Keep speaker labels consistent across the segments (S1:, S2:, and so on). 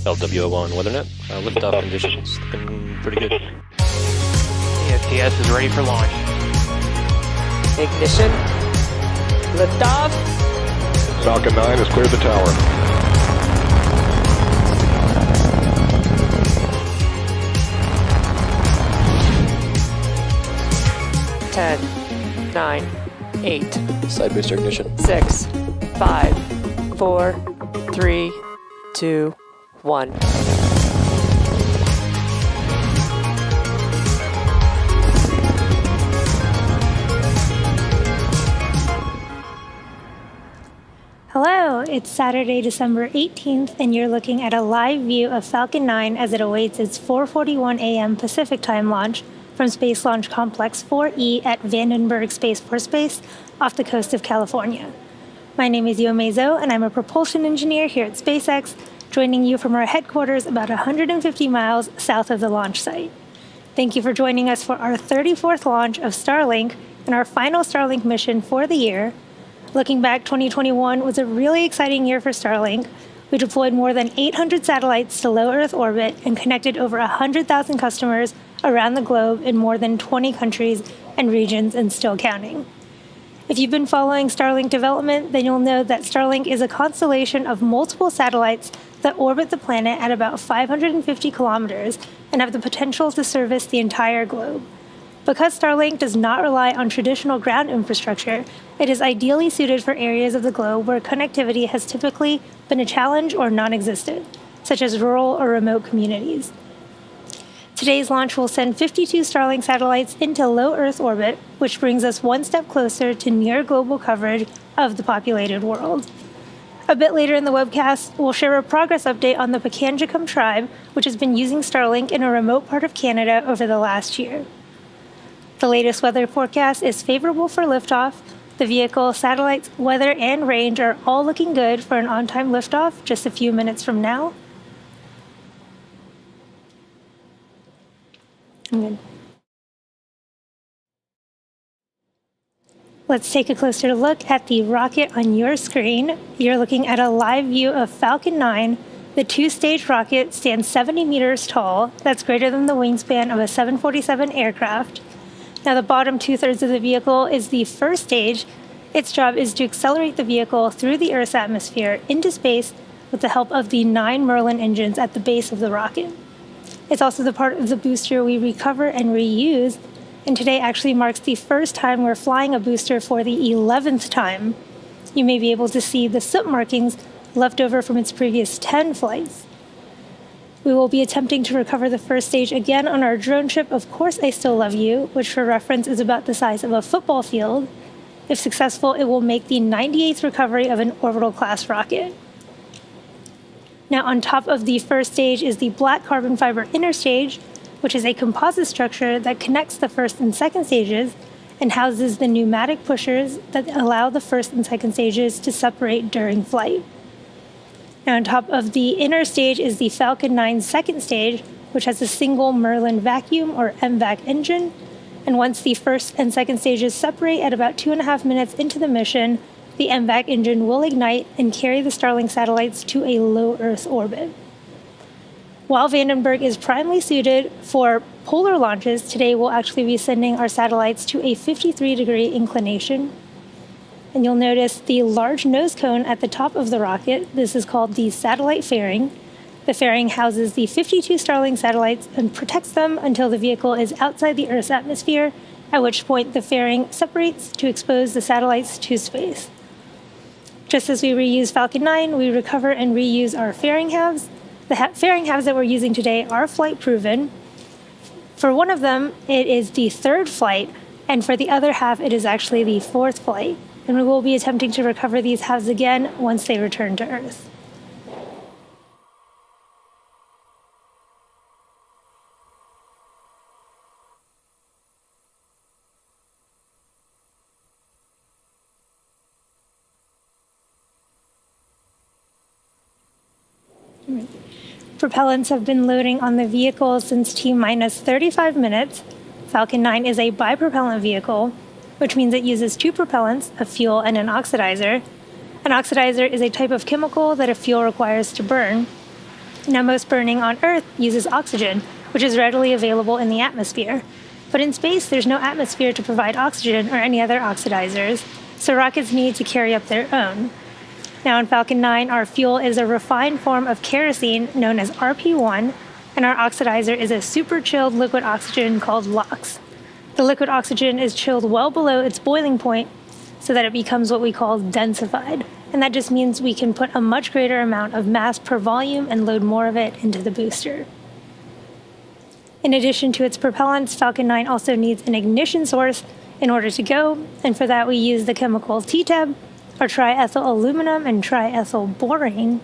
S1: LWO1 WeatherNet. Liftoff conditions looking pretty good.
S2: ESPS is ready for launch.
S3: Ignition. Liftoff.
S4: Falcon 9 has cleared the tower.
S3: Ten, 9, 8.
S1: Side booster ignition.
S3: 6, 5, 4, 3, 2, 1.
S5: Hello, it's Saturday, December 18th, and you're looking at a live view of Falcon 9 as it awaits its 4:41 a.m. Pacific Time launch from Space Launch Complex 4E at Vandenberg Space Force Base off the coast of California. My name is Yomei Zhou, and I'm a propulsion engineer here at SpaceX, joining you from our headquarters about 150 miles south of the launch site. Thank you for joining us for our 34th launch of Starlink and our final Starlink mission for the year. Looking back, 2021 was a really exciting year for Starlink. We deployed more than 800 satellites to low Earth orbit and connected over 100,000 customers around the globe in more than 20 countries and regions and still counting. If you've been following Starlink development, then you'll know that Starlink is a constellation of multiple satellites that orbit the planet at about 550 kilometers and have the potential to service the entire globe. Because Starlink does not rely on traditional ground infrastructure, it is ideally suited for areas of the globe where connectivity has typically been a challenge or non-existent, such as rural or remote communities. Today's launch will send 52 Starlink satellites into low Earth orbit, which brings us one step closer to near global coverage of the populated world. A bit later in the webcast, we'll share a progress update on the Pakanjikum tribe, which has been using Starlink in a remote part of Canada over the last year. The latest weather forecast is favorable for liftoff. The vehicle, satellites, weather, and range are all looking good for an on-time liftoff just a few minutes from now. Good. Let's take a closer look at the rocket on your screen. You're looking at a live view of Falcon 9. The two-stage rocket stands 70 meters tall. That's greater than the wingspan of a 747 aircraft. Now, the bottom two-thirds of the vehicle is the first stage. Its job is to accelerate the vehicle through the Earth's atmosphere into space with the help of the 9 Merlin engines at the base of the rocket. It's also the part of the booster we recover and reuse, and today actually marks the first time we're flying a booster for the 11th time. You may be able to see the soot markings left over from its previous 10 flights. We will be attempting to recover the first stage again on our drone ship, Of Course I Still Love You, which for reference is about the size of a football field. If successful, it will make the 98th recovery of an orbital-class rocket. Now, on top of the first stage is the black carbon fiber inner stage, which is a composite structure that connects the first and second stages and houses the pneumatic pushers that allow the first and second stages to separate during flight. Now, on top of the inner stage is the Falcon 9 second stage, which has a single Merlin vacuum or MVAC engine. And once the first and second stages separate at about 2.5 minutes into the mission, the MVAC engine will ignite and carry the Starlink satellites to a low Earth orbit. While Vandenberg is primarily suited for polar launches, today we'll actually be sending our satellites to a 53-degree inclination. And you'll notice the large nose cone at the top of the rocket. This is called the satellite fairing. The fairing houses the 52 Starlink satellites and protects them until the vehicle is outside the Earth's atmosphere, at which point the fairing separates to expose the satellites to space. Just as we reuse Falcon 9, we recover and reuse our fairing halves. The fairing halves that we're using today are flight proven. For one of them, it is the third flight, and for the other half, it is actually the fourth flight. And we will be attempting to recover these halves again once they return to Earth. Propellants have been loading on the vehicle since T-minus 35 minutes. Falcon 9 is a bipropellant vehicle, which means it uses two propellants, a fuel and an oxidizer. An oxidizer is a type of chemical that a fuel requires to burn. Now, most burning on Earth uses oxygen, which is readily available in the atmosphere. But in space, there's no atmosphere to provide oxygen or any other oxidizers, so rockets need to carry up their own. Now, in Falcon 9, our fuel is a refined form of kerosene known as RP1, and our oxidizer is a super chilled liquid oxygen called LOX. The liquid oxygen is chilled well below its boiling point so that it becomes what we call densified. And that just means we can put a much greater amount of mass per volume and load more of it into the booster. In addition to its propellants, Falcon 9 also needs an ignition source in order to go, and for that we use the chemical TTAB, or triethyl aluminum and triethyl borane.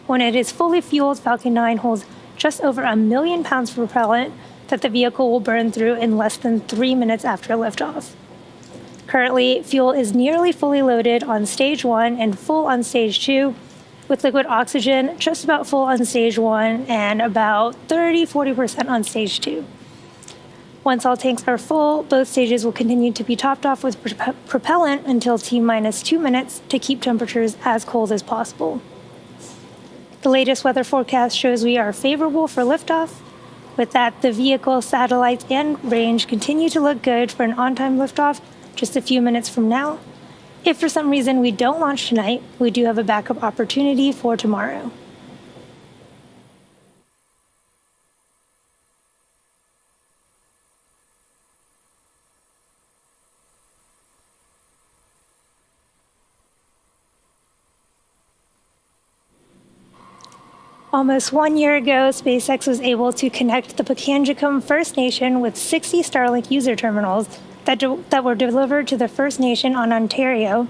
S5: When it is fully fueled, Falcon 9 holds just over 1 million pounds of propellant that the vehicle will burn through in less than 3 minutes after liftoff. Currently, fuel is nearly fully loaded on Stage 1 and full on Stage 2, with liquid oxygen just about full on Stage 1 and about 30-40% on Stage 2. Once all tanks are full, both stages will continue to be topped off with propellant until T-minus 2 minutes to keep temperatures as cold as possible. The latest weather forecast shows we are favorable for liftoff. With that, the vehicle, satellites, and range continue to look good for an on-time liftoff just a few minutes from now. If for some reason we don't launch tonight, we do have a backup opportunity for tomorrow. Almost 1 year ago, SpaceX was able to connect the Pikangikum First Nation with 60 Starlink user terminals that were delivered to the First Nation on Ontario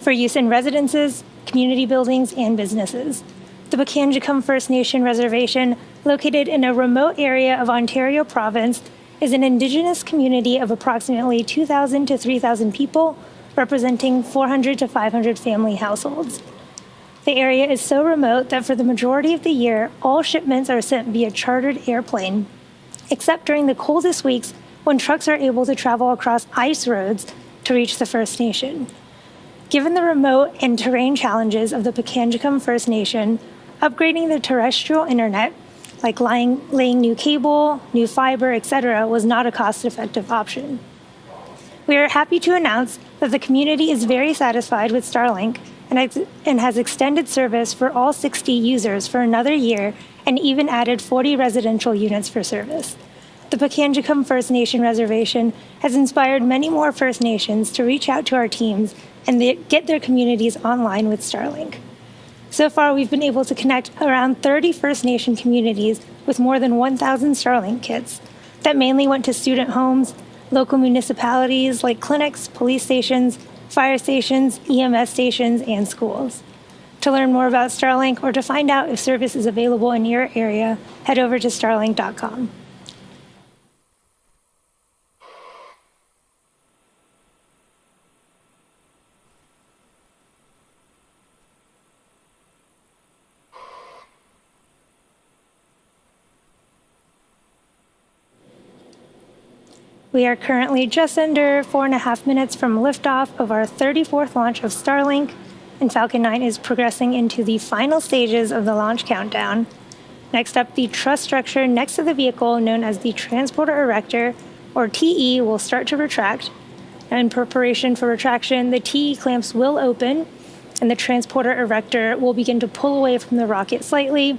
S5: for use in residences, community buildings, and businesses. The Pikangikum First Nation reservation, located in a remote area of Ontario province, is an Indigenous community of approximately 2,000 to 3,000 people, representing 400 to 500 family households. The area is so remote that for the majority of the year, all shipments are sent via chartered airplane, except during the coldest weeks when trucks are able to travel across ice roads to reach the First Nation. Given the remote and terrain challenges of the Pikangikum First Nation, upgrading the terrestrial internet, like laying new cable, new fiber, etc., was not a cost-effective option. We are happy to announce that the community is very satisfied with Starlink and has extended service for all 60 users for another year and even added 40 residential units for service. The Pikangikum First Nation Reservation has inspired many more First Nations to reach out to our teams and get their communities online with Starlink. So far, we've been able to connect around 30 First Nation communities with more than 1,000 Starlink kits that mainly went to student homes, local municipalities like clinics, police stations, fire stations, EMS stations, and schools. To learn more about Starlink or to find out if service is available in your area, head over to starlink.com. We are currently just under 4.5 minutes from liftoff of our 34th launch of Starlink, and Falcon 9 is progressing into the final stages of the launch countdown. Next up, the truss structure next to the vehicle, known as the transporter erector, or TE, will start to retract. In preparation for retraction, the TE clamps will open, and the transporter erector will begin to pull away from the rocket slightly.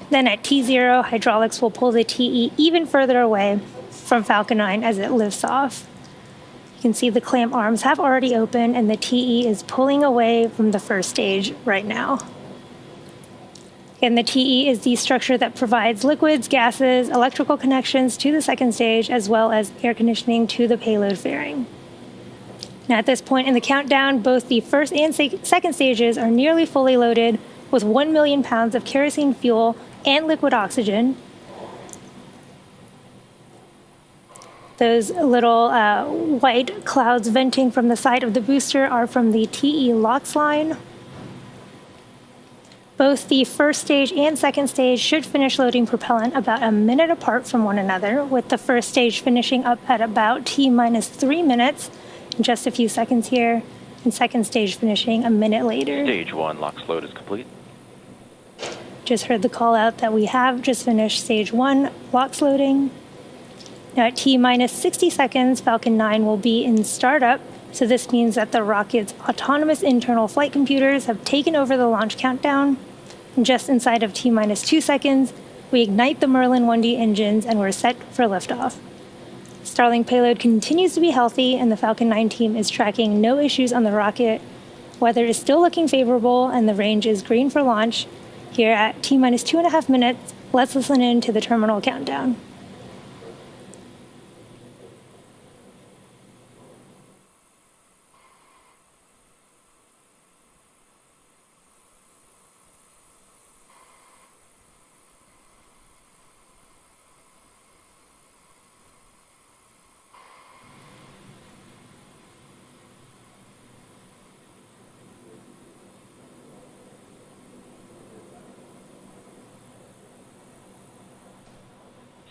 S5: Then at T0, hydraulics will pull the TE even further away from Falcon 9 as it lifts off. You can see the clamp arms have already opened, and the TE is pulling away from the first stage right now. And the TE is the structure that provides liquids, gases, electrical connections to the second stage, as well as air conditioning to the payload fairing. Now, at this point in the countdown, both the first and second stages are nearly fully loaded with 1 million pounds of kerosene fuel and liquid oxygen. Those little white clouds venting from the side of the booster are from the TE LOX line. Both the first stage and second stage should finish loading propellant about a minute apart from one another, with the first stage finishing up at about T-3 minutes, in just a few seconds here, and second stage finishing a minute later.
S2: Stage 1 LOX load is complete.
S5: Just heard the call out that we have just finished stage 1 LOX loading. Now at T-60 seconds, Falcon 9 will be in startup, so this means that the rocket's autonomous internal flight computers have taken over the launch countdown. And just inside of T-2 seconds, we ignite the Merlin 1D engines and we're set for liftoff. Starlink payload continues to be healthy, and the Falcon 9 team is tracking no issues on the rocket. Weather is still looking favorable, and the range is green for launch. Here at T-2.5 minutes, let's listen in to the terminal countdown.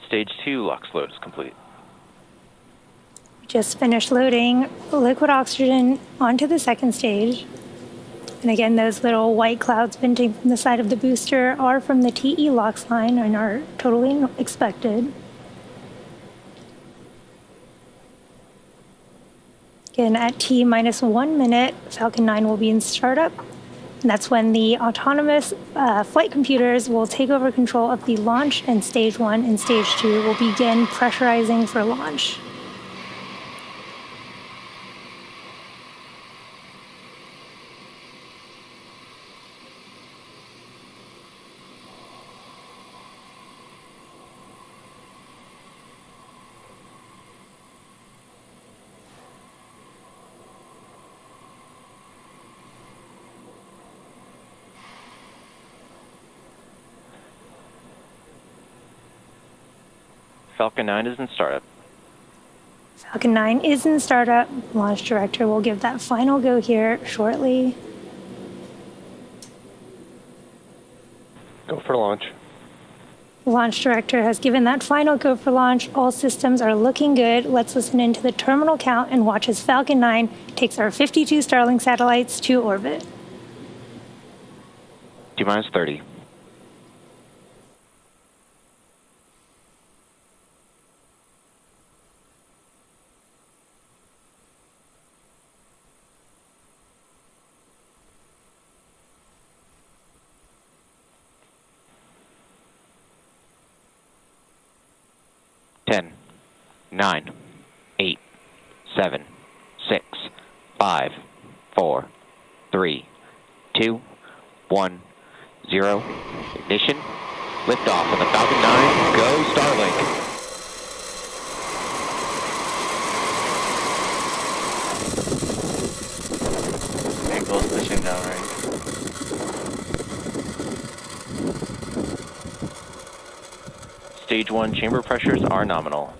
S2: Stage 2 LOX load is complete.
S5: Just finished loading liquid oxygen onto the second stage. And again, those little white clouds venting from the side of the booster are from the TE LOX line and are totally expected. Again, at T-1 minute, Falcon 9 will be in startup. And that's when the autonomous flight computers will take over control of the launch, and stage 1 and stage 2 will begin pressurizing for launch.
S2: Falcon 9 is in startup.
S5: Falcon 9 is in startup. Launch director will give that final go here shortly.
S4: Go for launch.
S5: The launch director has given that final go for launch. All systems are looking good. Let's listen into the terminal count and watch as Falcon 9 takes our 52 Starlink satellites to orbit.
S2: T-minus 30. 10, 9, 8, 7, 6, 5, 4, 3, 2, 1, 0. Ignition. Liftoff on the Falcon 9. Go Starlink. Angle's pushing down right. Stage 1 chamber pressures are nominal.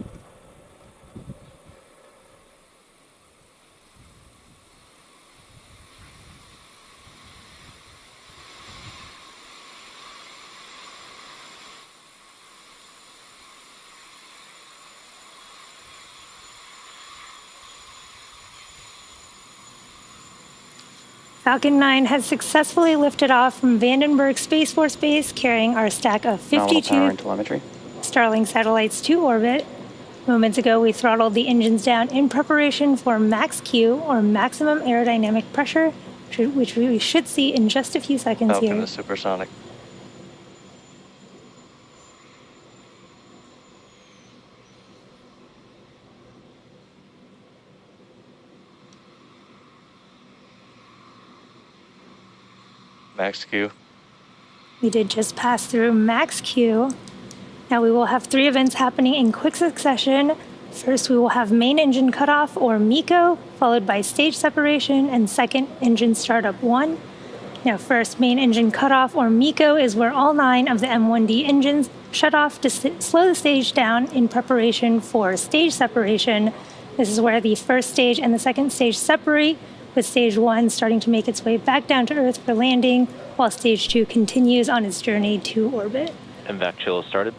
S5: Falcon 9 has successfully lifted off from Vandenberg Space Force Base, carrying our stack of 52
S6: telemetry.
S5: Starlink satellites to orbit. Moments ago, we throttled the engines down in preparation for max Q, or maximum aerodynamic pressure, which we should see in just a few seconds
S4: Falcon
S5: here.
S4: is supersonic. Max Q.
S5: We did just pass through max Q. Now we will have 3 events happening in quick succession. First, we will have main engine cutoff, or MECO, followed by stage separation, and second, engine startup 1. Now first, main engine cutoff, or MECO, is where all 9 of the M1D engines shut off to slow the stage down in preparation for stage separation. This is where the first stage and the second stage separate, with stage 1 starting to make its way back down to Earth for landing, while stage 2 continues on its journey to orbit.
S2: MVAC chill started.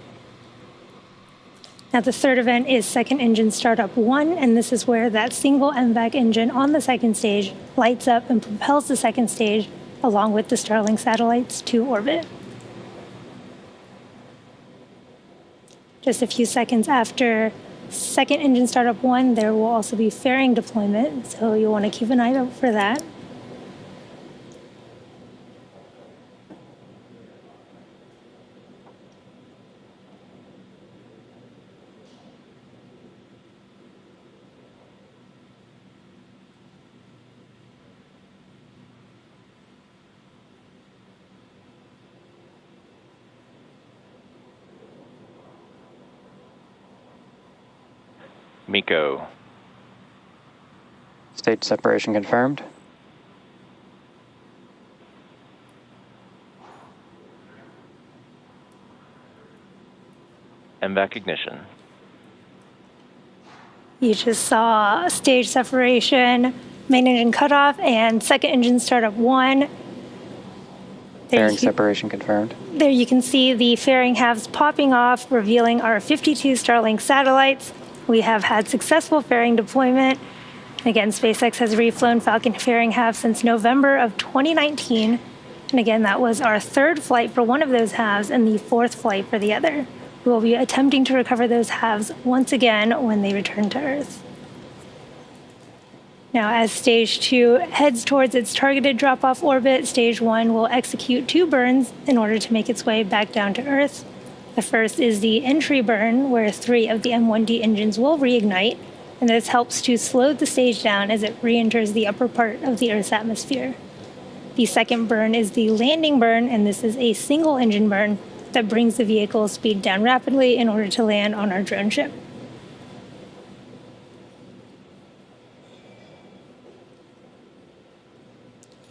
S5: Now the third event is second engine startup 1, and this is where that single MVAC engine on the second stage lights up and propels the second stage along with the Starlink satellites to orbit. Just a few seconds after second engine startup 1, there will also be fairing deployment, so you'll want to keep an eye out for that.
S2: MECO.
S6: Stage separation confirmed.
S2: MVAC ignition.
S5: You just saw stage separation, main engine cutoff, and second engine startup 1.
S6: Fairing separation confirmed.
S5: There you can see the fairing halves popping off, revealing our 52 Starlink satellites. We have had successful fairing deployment. Again, SpaceX has reflown Falcon fairing halves since November of 2019. And again, that was our 3rd flight for one of those halves and the 4th flight for the other. We will be attempting to recover those halves once again when they return to Earth. Now, as stage 2 heads towards its targeted drop-off orbit, stage 1 will execute 2 burns in order to make its way back down to Earth. The first is the entry burn, where 3 of the M1D engines will reignite, and this helps to slow the stage down as it re-enters the upper part of the Earth's atmosphere. The second burn is the landing burn, and this is a single engine burn that brings the vehicle's speed down rapidly in order to land on our drone ship.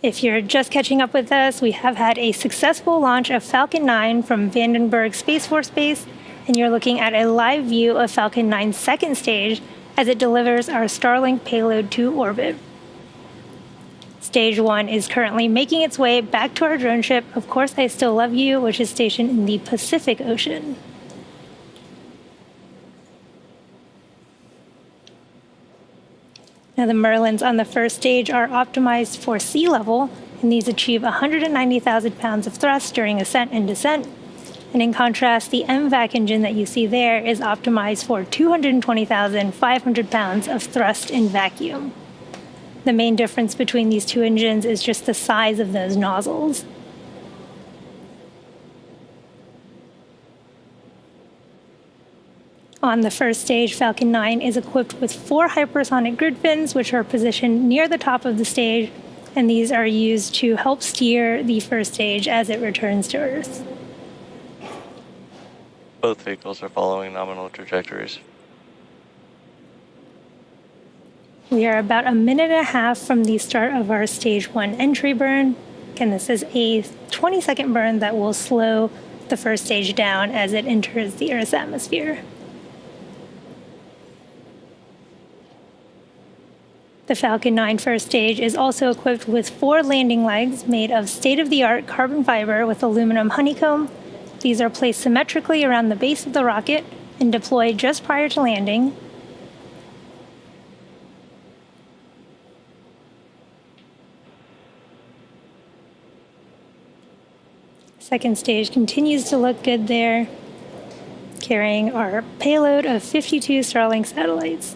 S5: If you're just catching up with us, we have had a successful launch of Falcon 9 from Vandenberg Space Force Base, and you're looking at a live view of Falcon 9's second stage as it delivers our Starlink payload to orbit. Stage 1 is currently making its way back to our drone ship, Of Course I Still Love You, which is stationed in the Pacific Ocean. Now, the Merlins on the first stage are optimized for sea level, and these achieve 190,000 pounds of thrust during ascent and descent. And in contrast, the MVAC engine that you see there is optimized for 220,500 pounds of thrust in vacuum. The main difference between these 2 engines is just the size of those nozzles. On the first stage, Falcon 9 is equipped with 4 hypersonic grid fins, which are positioned near the top of the stage, and these are used to help steer the first stage as it returns to Earth.
S4: Both vehicles are following nominal trajectories.
S5: We are about a minute and a half from the start of our stage 1 entry burn. Again, this is a 20-second burn that will slow the first stage down as it enters the Earth's atmosphere. The Falcon 9 first stage is also equipped with 4 landing legs made of state-of-the-art carbon fiber with aluminum honeycomb. These are placed symmetrically around the base of the rocket and deployed just prior to landing. Second stage continues to look good there, carrying our payload of 52 Starlink satellites.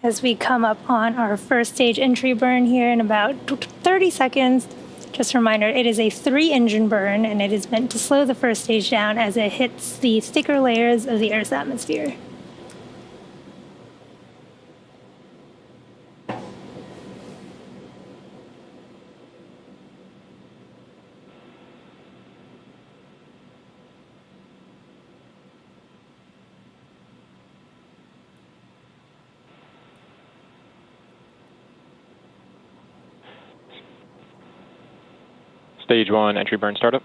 S5: As we come up on our first stage entry burn here in about 30 seconds, just a reminder, it is a 3-engine burn, and it is meant to slow the first stage down as it hits the thicker layers of the Earth's atmosphere.
S1: Stage 1 entry burn startup.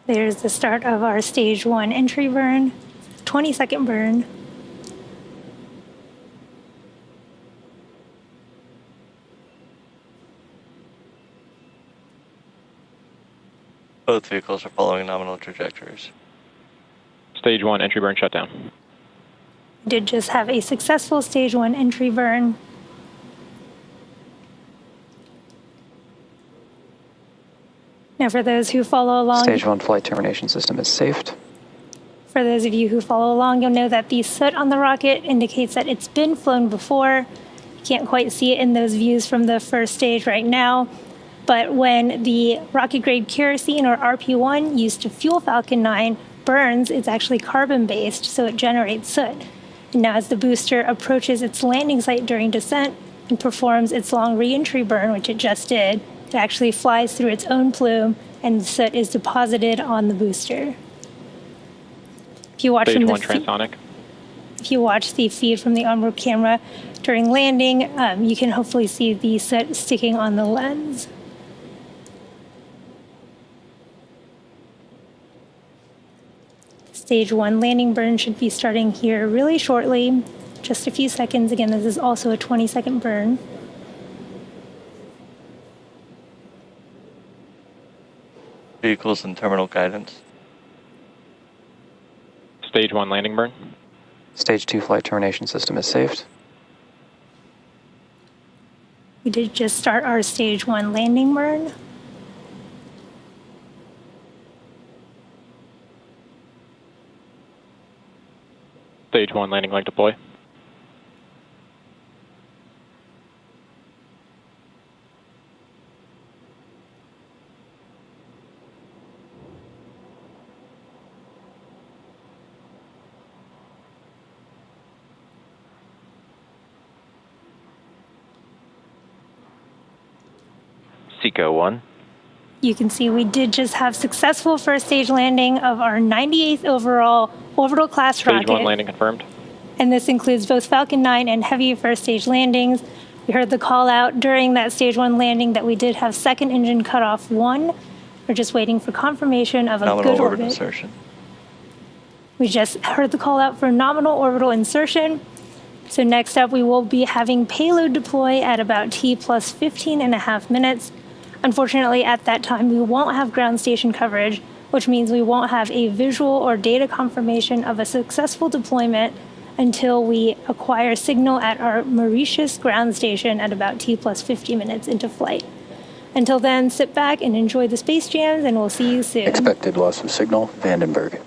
S5: There's the start of our stage 1 entry burn, 20-second burn.
S4: Both vehicles are following nominal trajectories.
S1: Stage 1 entry burn shutdown.
S5: Did just have a successful stage 1 entry burn. Now, for those who follow along,
S6: Stage 1 flight termination system is safed.
S5: for those of you who follow along, you'll know that the soot on the rocket indicates that it's been flown before. You can't quite see it in those views from the first stage right now, but when the rocket-grade kerosene, or RP1, used to fuel Falcon 9 burns, it's actually carbon-based, so it generates soot. And now as the booster approaches its landing site during descent and performs its long re-entry burn, which it just did, it actually flies through its own plume, and the soot is deposited on the booster. If you watch
S1: Stage
S5: from
S1: 1 transonic.
S5: if you watch the feed from the onboard camera during landing, you can hopefully see the soot sticking on the lens. Stage 1 landing burn should be starting here really shortly, just a few seconds. Again, this is also a 20-second burn.
S4: Vehicles and terminal guidance.
S1: Stage 1 landing burn.
S6: Stage 2 flight termination system is saved.
S5: We did just start our stage 1 landing burn.
S1: Stage 1 landing leg deploy.
S2: Seco 1.
S5: You can see we did just have successful first stage landing of our 98th overall orbital class
S1: Stage
S5: rocket.
S1: 1 landing confirmed.
S5: And this includes both Falcon 9 and Heavy first stage landings. We heard the call out during that stage 1 landing that we did have second engine cutoff 1. We're just waiting for confirmation of a
S4: Nominal
S5: good
S4: orbit
S5: orbit.
S4: insertion.
S5: We just heard the call out for nominal orbital insertion. So next up, we will be having payload deploy at about T plus 15.5 minutes. Unfortunately, at that time, we won't have ground station coverage, which means we won't have a visual or data confirmation of a successful deployment until we acquire signal at our Mauritius ground station at about T plus 50 minutes into flight. Until then, sit back and enjoy the space jams, and we'll see you soon.
S7: Expected loss of signal, Vandenberg.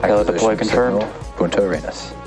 S6: Pilot deploy
S7: Acquisition
S6: confirmed.
S7: signal, Punta Arenas.